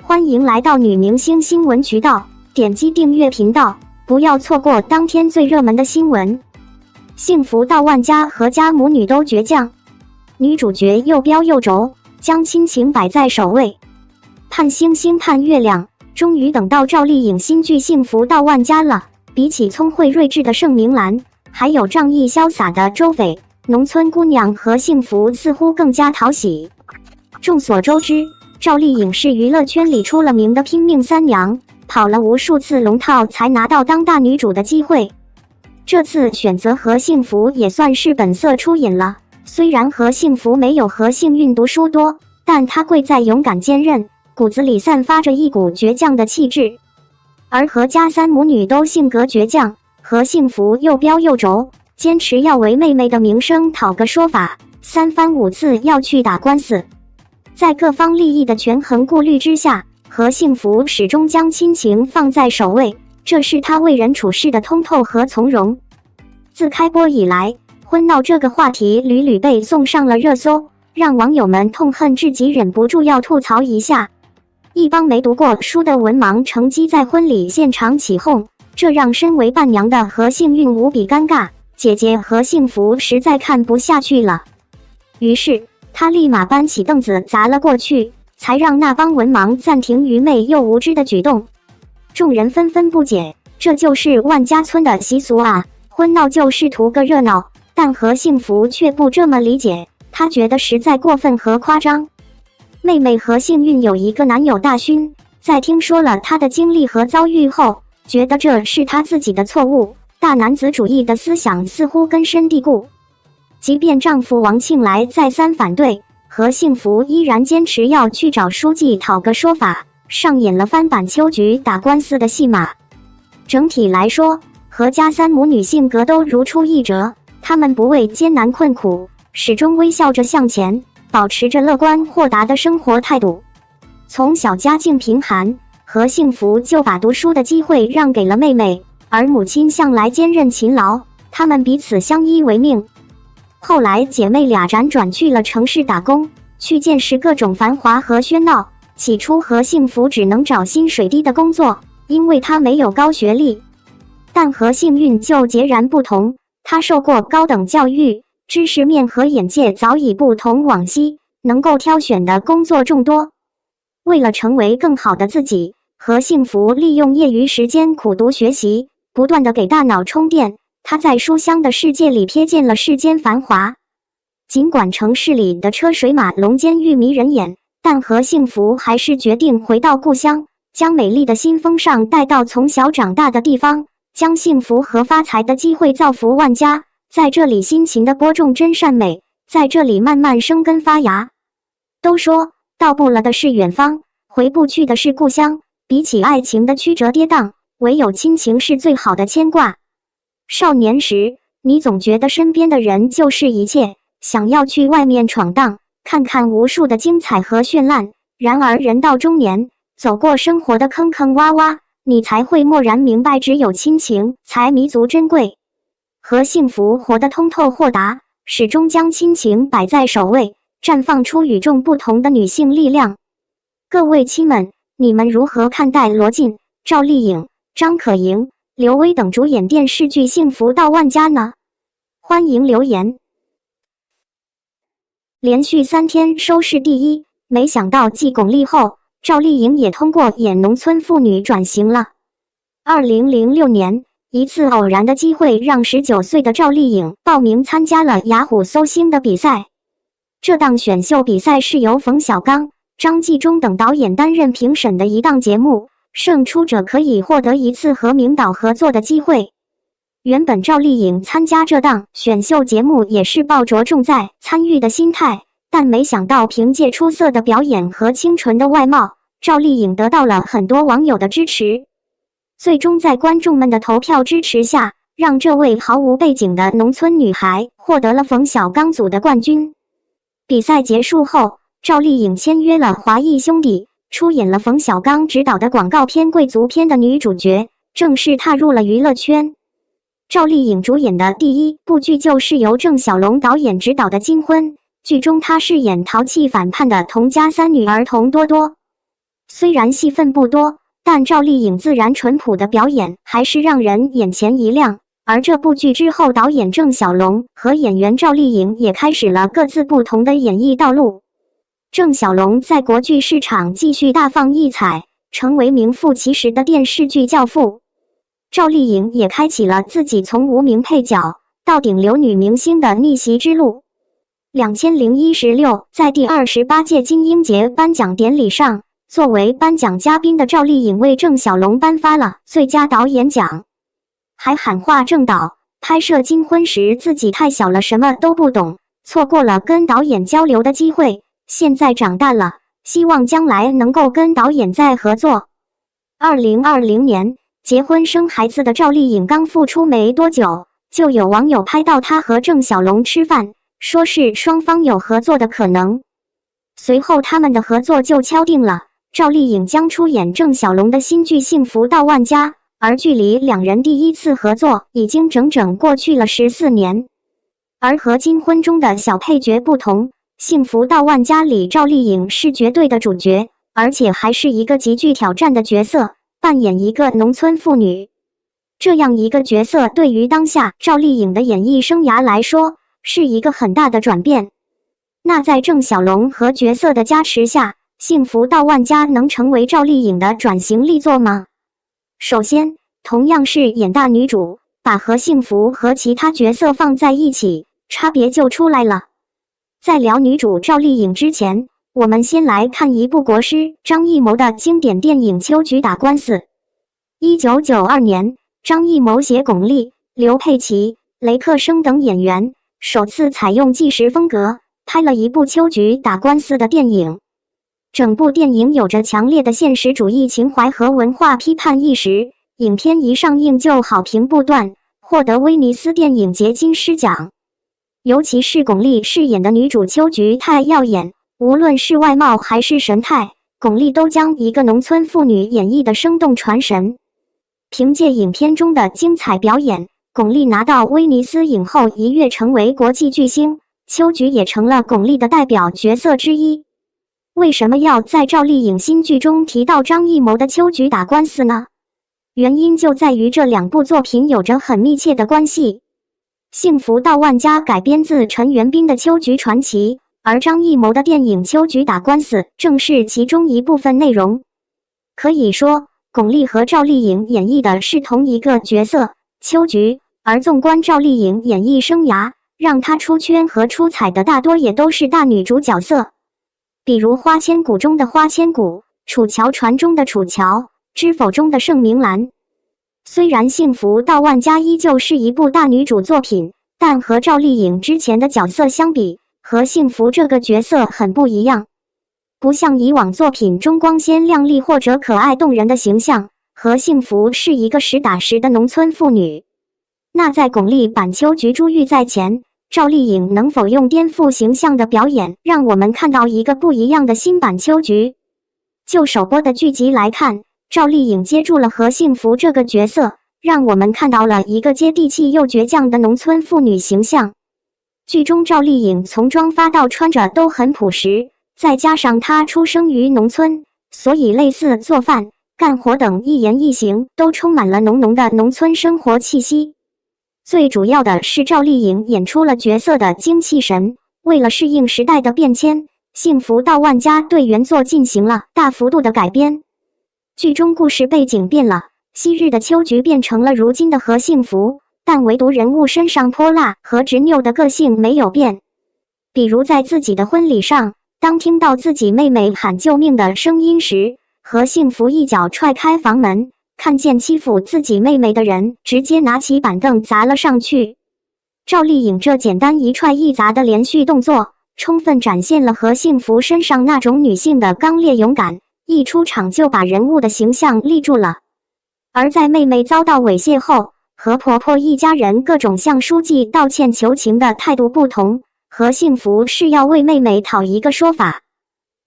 欢迎来到女明星新闻渠道，点击订阅频道，不要错过当天最热门的新闻。幸福到万家，何家母女都倔强，女主角又彪又轴，将亲情摆在首位。盼星星盼月亮，终于等到赵丽颖新剧《幸福到万家》了。比起聪慧睿智的盛明兰，还有仗义潇洒的周翡，农村姑娘何幸福似乎更加讨喜。众所周知，赵丽颖是娱乐圈里出了名的拼命三娘，跑了无数次龙套才拿到当大女主的机会。这次选择何幸福也算是本色出演了。虽然何幸福没有何幸运读书多，但她贵在勇敢坚韧，骨子里散发着一股倔强的气质。而何家三母女都性格倔强，何幸福又彪又轴，坚持要为妹妹的名声讨个说法，三番五次要去打官司。在各方利益的权衡顾虑之下，何幸福始终将亲情放在首位，这是她为人处事的通透和从容。自开播以来，婚闹这个话题屡屡被送上了热搜，让网友们痛恨至极，忍不住要吐槽一下。一帮没读过书的文盲乘机在婚礼现场起哄，这让身为伴娘的何幸运无比尴尬，姐姐何幸福实在看不下去了。于是她立马搬起凳子砸了过去，才让那帮文盲暂停愚昧又无知的举动。众人纷纷不解，这就是万家村的习俗啊，婚闹就是图个热闹，但何幸福却不这么理解，她觉得实在过分和夸张。妹妹何幸运有一个男友大勋，在听说了她的经历和遭遇后，觉得这是她自己的错误，大男子主义的思想似乎根深蒂固。即便丈夫王庆来再三反对，何幸福依然坚持要去找书记讨个说法，上演了翻版秋菊打官司的戏码。整体来说，何家三母女性格都如出一辙，她们不畏艰难困苦，始终微笑着向前，保持着乐观豁达的生活态度。从小家境贫寒，何幸福就把读书的机会让给了妹妹，而母亲向来坚韧勤劳，她们彼此相依为命。后来姐妹俩辗转去了城市打工，去见识各种繁华和喧闹。起初何幸福只能找薪水低的工作，因为她没有高学历。但何幸运就截然不同，她受过高等教育，知识面和眼界早已不同往昔，能够挑选的工作众多。为了成为更好的自己，何幸福利用业余时间苦读学习，不断地给大脑充电。她在书香的世界里瞥见了世间繁华。尽管城市里的车水马龙间愈迷人眼，但何幸福还是决定回到故乡，将美丽的新风尚带到从小长大的地方，将幸福和发财的机会造福万家。在这里辛勤地播种真善美，在这里慢慢生根发芽。都说到不了的是远方，回不去的是故乡，比起爱情的曲折跌宕，唯有亲情是最好的牵挂。少年时，你总觉得身边的人就是一切，想要去外面闯荡，看看无数的精彩和绚烂。然而人到中年，走过生活的坑坑洼洼，你才会蓦然明白，只有亲情才弥足珍贵。何幸福活得通透豁达，始终将亲情摆在首位，绽放出与众不同的女性力量。各位亲们，你们如何看待罗晋、赵丽颖、张可盈、刘薇等主演电视剧《幸福到万家》呢？欢迎留言。连续3天收视第一，没想到继巩俐后，赵丽颖也通过演农村妇女转型了。2006年，一次偶然的机会让19岁的赵丽颖报名参加了雅虎搜星的比赛。这档选秀比赛是由冯小刚、张纪中等导演担任评审的一档节目，胜出者可以获得一次和名导合作的机会。原本赵丽颖参加这档选秀节目也是抱着重在参与的心态，但没想到凭借出色的表演和清纯的外貌，赵丽颖得到了很多网友的支持。最终在观众们的投票支持下，让这位毫无背景的农村女孩获得了冯小刚组的冠军。比赛结束后，赵丽颖签约了华谊兄弟，出演了冯小刚执导的广告片《贵族篇》的女主角，正式踏入了娱乐圈。赵丽颖主演的第一部剧就是由郑晓龙导演执导的《金婚》，剧中她饰演淘气反叛的童家三女儿童多多。虽然戏份不多，但赵丽颖自然淳朴的表演还是让人眼前一亮。而这部剧之后，导演郑晓龙和演员赵丽颖也开始了各自不同的演艺道路。郑晓龙在国剧市场继续大放异彩，成为名副其实的电视剧教父。赵丽颖也开启了自己从无名配角到顶流女明星的逆袭之路。2016在第28届金鹰节颁奖典礼上，作为颁奖嘉宾的赵丽颖为郑晓龙颁发了最佳导演奖，还喊话郑导，拍摄金婚时自己太小了，什么都不懂，错过了跟导演交流的机会，现在长大了，希望将来能够跟导演再合作。2020年结婚生孩子的赵丽颖刚复出没多久，就有网友拍到她和郑晓龙吃饭，说是双方有合作的可能。随后他们的合作就敲定了，赵丽颖将出演郑晓龙的新剧《幸福到万家》，而距离两人第一次合作已经整整过去了14年。而和金婚中的小配角不同，《幸福到万家》里赵丽颖是绝对的主角，而且还是一个极具挑战的角色，扮演一个农村妇女。这样一个角色对于当下赵丽颖的演艺生涯来说，是一个很大的转变。那在郑晓龙和角色的加持下，《幸福到万家》能成为赵丽颖的转型力作吗？首先，同样是演大女主，把何幸福和其他角色放在一起，差别就出来了。在聊女主赵丽颖之前，我们先来看一部国师张艺谋的经典电影《秋菊打官司》。1992年，张艺谋携巩俐、刘佩琦、雷克生等演员，首次采用纪实风格，拍了一部秋菊打官司的电影。整部电影有着强烈的现实主义情怀和文化批判意识，影片一上映就好评不断，获得威尼斯电影节金狮奖。尤其是巩俐饰演的女主秋菊太耀眼，无论是外貌还是神态，巩俐都将一个农村妇女演绎得生动传神。凭借影片中的精彩表演，巩俐拿到威尼斯影后，一跃成为国际巨星，秋菊也成了巩俐的代表角色之一。为什么要在赵丽颖新剧中提到张艺谋的《秋菊打官司》呢？原因就在于这两部作品有着很密切的关系。《幸福到万家》改编自陈元彬的《秋菊传奇》，而张艺谋的电影《秋菊打官司》正是其中一部分内容。可以说，巩俐和赵丽颖演绎的是同一个角色秋菊，而纵观赵丽颖演艺生涯，让她出圈和出彩的大多也都是大女主角色。比如《花千骨》中的花千骨，《楚乔传》中的楚乔，《知否》中的盛明兰。虽然《幸福到万家》依旧是一部大女主作品，但和赵丽颖之前的角色相比，何幸福这个角色很不一样。不像以往作品中光鲜亮丽或者可爱动人的形象，何幸福是一个实打实的农村妇女。那在巩俐版秋菊珠玉在前，赵丽颖能否用颠覆形象的表演，让我们看到一个不一样的新版秋菊？就首播的剧集来看，赵丽颖接住了何幸福这个角色，让我们看到了一个接地气又倔强的农村妇女形象。剧中赵丽颖从妆发到穿着都很朴实，再加上她出生于农村，所以类似做饭、干活等一言一行都充满了浓浓的农村生活气息。最主要的是赵丽颖演出了角色的精气神，为了适应时代的变迁，《幸福到万家》对原作进行了大幅度的改编。剧中故事背景变了，昔日的秋菊变成了如今的何幸福，但唯独人物身上泼辣和执拗的个性没有变。比如在自己的婚礼上，当听到自己妹妹喊救命的声音时，何幸福一脚踹开房门，看见欺负自己妹妹的人，直接拿起板凳砸了上去。赵丽颖这简单一踹一砸的连续动作，充分展现了何幸福身上那种女性的刚烈勇敢，一出场就把人物的形象立住了。而在妹妹遭到猥亵后，何婆婆一家人各种向书记道歉求情的态度不同，何幸福是要为妹妹讨一个说法。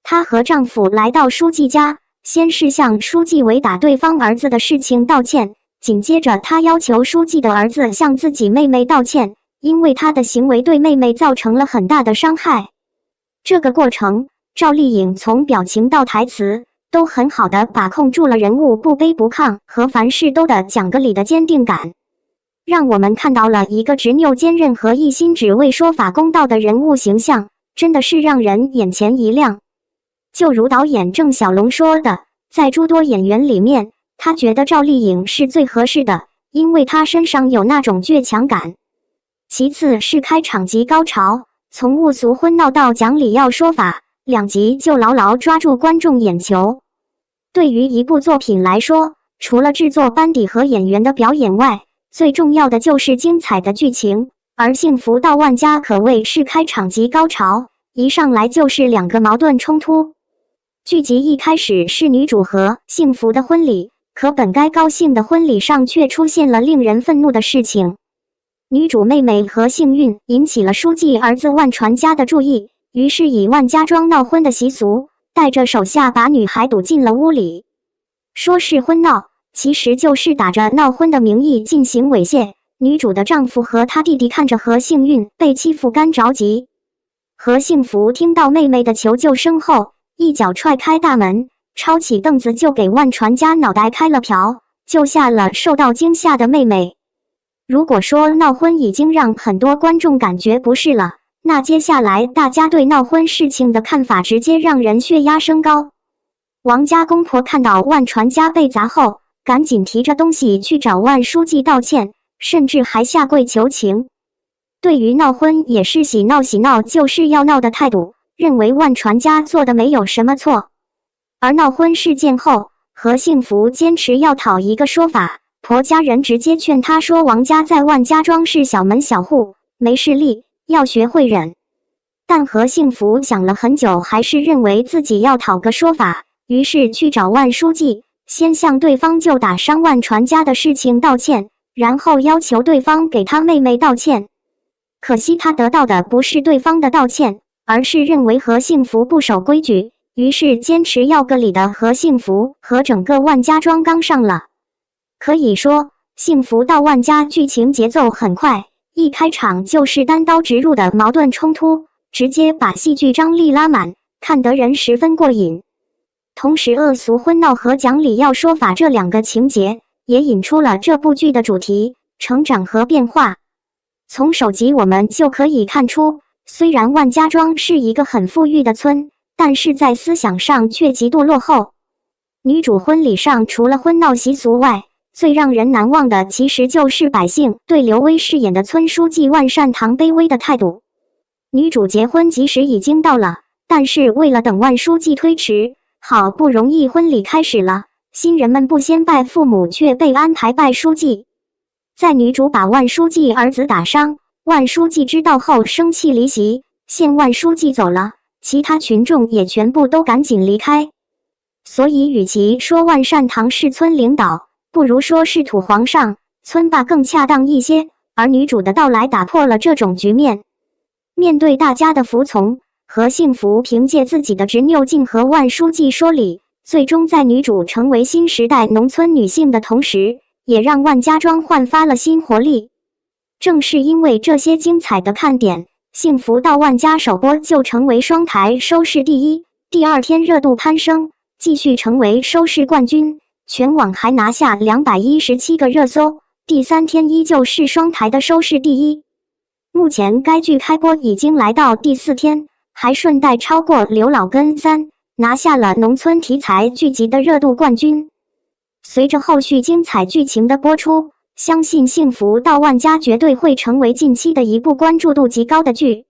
她和丈夫来到书记家，先是向书记为打对方儿子的事情道歉，紧接着她要求书记的儿子向自己妹妹道歉，因为他的行为对妹妹造成了很大的伤害。这个过程，赵丽颖从表情到台词，都很好的把控住了人物不卑不亢和凡事都得讲个理的坚定感，让我们看到了一个执拗坚韧和一心只为说法公道的人物形象，真的是让人眼前一亮。就如导演郑晓龙说的，在诸多演员里面，他觉得赵丽颖是最合适的，因为她身上有那种倔强感。其次是开场即高潮，从误俗婚闹到讲理要说法，2集就牢牢抓住观众眼球。对于一部作品来说，除了制作班底和演员的表演外，最重要的就是精彩的剧情，而《幸福到万家》可谓是开场即高潮，一上来就是2个矛盾冲突。剧集一开始是女主和幸福的婚礼，可本该高兴的婚礼上却出现了令人愤怒的事情。女主妹妹何幸运引起了书记儿子万传家的注意，于是以万家庄闹婚的习俗，带着手下把女孩堵进了屋里。说是婚闹，其实就是打着闹婚的名义进行猥亵。女主的丈夫和她弟弟看着何幸运被欺负干着急。何幸福听到妹妹的求救声后，一脚踹开大门，抄起凳子就给万传家脑袋开了瓢，救下了受到惊吓的妹妹。如果说闹婚已经让很多观众感觉不适了，那接下来大家对闹婚事情的看法直接让人血压升高。王家公婆看到万传家被砸后，赶紧提着东西去找万书记道歉，甚至还下跪求情。对于闹婚也是喜闹喜闹就是要闹的态度，认为万传家做的没有什么错。而闹婚事件后，何幸福坚持要讨一个说法，婆家人直接劝她说王家在万家庄是小门小户，没势力，要学会忍。但何幸福想了很久，还是认为自己要讨个说法，于是去找万书记，先向对方就打伤万传家的事情道歉，然后要求对方给他妹妹道歉。可惜他得到的不是对方的道歉，而是认为何幸福不守规矩，于是坚持要个理的何幸福和整个万家庄刚上了。可以说，幸福到万家剧情节奏很快，一开场就是单刀直入的矛盾冲突，直接把戏剧张力拉满，看得人十分过瘾。同时，恶俗婚闹和讲理要说法这2个情节，也引出了这部剧的主题：成长和变化。从首集我们就可以看出，虽然万家庄是一个很富裕的村，但是在思想上却极度落后。女主婚礼上除了婚闹习俗外，最让人难忘的其实就是百姓对刘威饰演的村书记万善堂卑微的态度。女主结婚即使已经到了，但是为了等万书记推迟，好不容易婚礼开始了，新人们不先拜父母，却被安排拜书记。在女主把万书记儿子打伤，万书记知道后生气离席，见万书记走了，其他群众也全部都赶紧离开。所以与其说万善堂是村领导，不如说是土皇上、村霸更恰当一些，而女主的到来打破了这种局面。面对大家的服从，何幸福凭借自己的执拗劲和万书记说理，最终在女主成为新时代农村女性的同时，也让万家庄焕发了新活力。正是因为这些精彩的看点，幸福到万家首播就成为双台收视第一，第2天热度攀升，继续成为收视冠军，全网还拿下217个热搜，第3天依旧是双台的收视第一。目前该剧开播已经来到第4天，还顺带超过《刘老根3》，拿下了农村题材剧集的热度冠军。随着后续精彩剧情的播出，相信幸福到万家绝对会成为近期的一部关注度极高的剧。